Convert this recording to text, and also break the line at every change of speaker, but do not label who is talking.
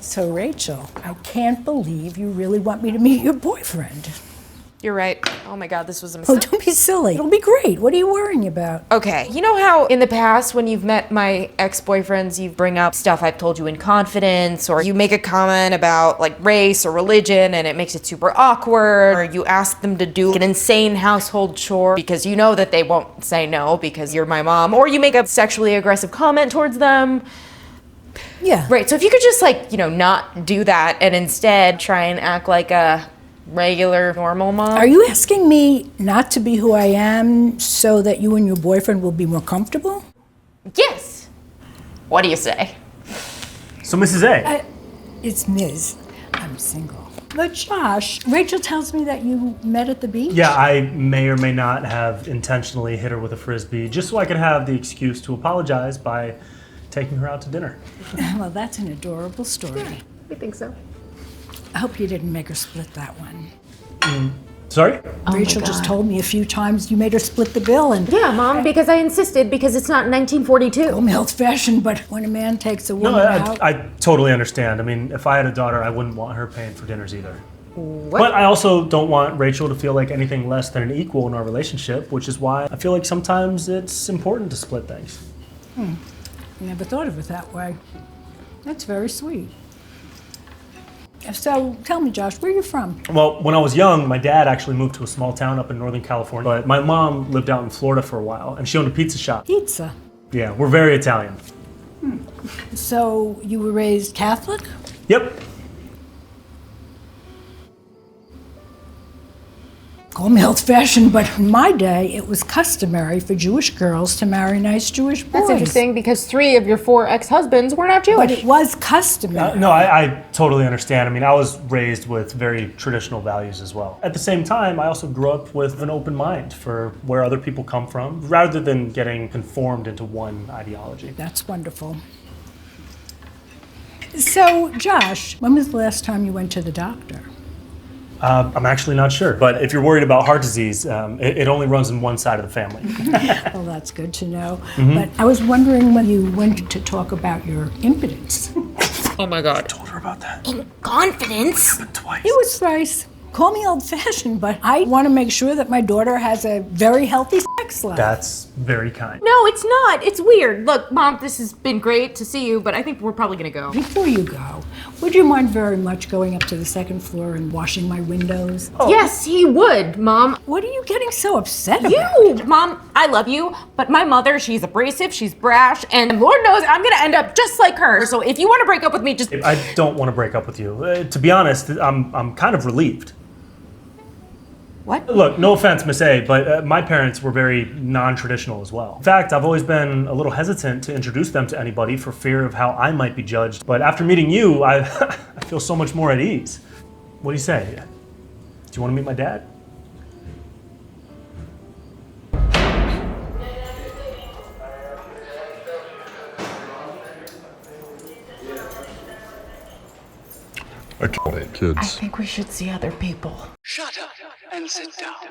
So, Rachel, I can't believe you really want me to meet your boyfriend.
You're right. Oh my God, this was a
Oh,
mistake.
don't be silly. It'll be great. What are you worrying about?
Okay, you know how in the past when you've met my ex-boyfriends, you bring up stuff I've told you in confidence, or you make a comment about like race or religion and it makes it super awkward, or you ask them to do an insane household chore because you know that they won't say no because you're my mom, or you make a sexually aggressive comment towards them.
Yeah.
Right, so if you could just not do that and instead try and act like a regular, normal mom.
Are you asking me not to be who I am so that you and your boyfriend will be more comfortable?
Yes. What do you say?
So, Mrs. A.
It's Ms. I'm single. But Josh, Rachel tells me that you met at the beach?
Yeah, I may or may not have intentionally hit her with a Frisbee just so I could have the excuse to apologize by taking her out to dinner.
Well, that's an adorable story.
Yeah, I think so.
I hope you didn't make her split that one.
Sorry?
Rachel just told me a few times you made her split the bill and...
Yeah, Mom, because I insisted, because it's not 1942.
I'm old-fashioned, but when a man takes a woman
No,
out...
I totally understand. I mean, if I had a daughter, I wouldn't want her paying for dinners either.
What?
But I also don't want Rachel to feel like anything less than an equal in our relationship, which is why I feel like sometimes it's important to split things.
Never thought of it that way. That's very sweet. So, tell me, Josh, where are you from?
Well, when I was young, my dad actually moved to a small town up in Northern California. But my mom lived out in Florida for a while, and she owned a pizza shop.
Pizza.
Yeah, we're very Italian.
So, you were raised Catholic?
Yep.
Call me old-fashioned, but in my day, it was customary for Jewish girls to marry nice Jewish boys.
That's interesting, because 3 of your 4 ex-husbands were not Jewish.
But it was customary.
No, I totally understand. I mean, I was raised with very traditional values as well. At the same time, I also grew up with an open mind for where other people come from, rather than getting conformed into one ideology.
That's wonderful. So, Josh, when was the last time you went to the doctor?
I'm actually not sure, but if you're worried about heart disease, it only runs in one side of the family.
Well, that's good to know. But I was wondering when you went to talk about your impotence.
Oh my God.
I told her about that.
In confidence?
But twice.
It was thrice. Call me old-fashioned, but I want to make sure that my daughter has a very healthy sex life.
That's very kind.
No, it's not. It's weird. Look, Mom, this has been great to see you, but I think we're probably gonna go.
Before you go, would you mind very much going up to the second floor and washing my windows?
Oh.
Yes, he would, Mom.
What are you getting so upset about?
You! Mom, I love you, but my mother, she's abrasive, she's brash, and Lord knows I'm gonna end up just like her. So if you want to break up with me, just...
I don't want to break up with you. To be honest, I'm kind of relieved.
What?
Look, no offense, Miss A, but my parents were very non-traditional as well. In fact, I've always been a little hesitant to introduce them to anybody for fear of how I might be judged. But after meeting you, I feel so much more at ease. What do you say? Do you want to meet my dad?
I can't wait, kids.
I think we should see other people.
Shut up and sit down.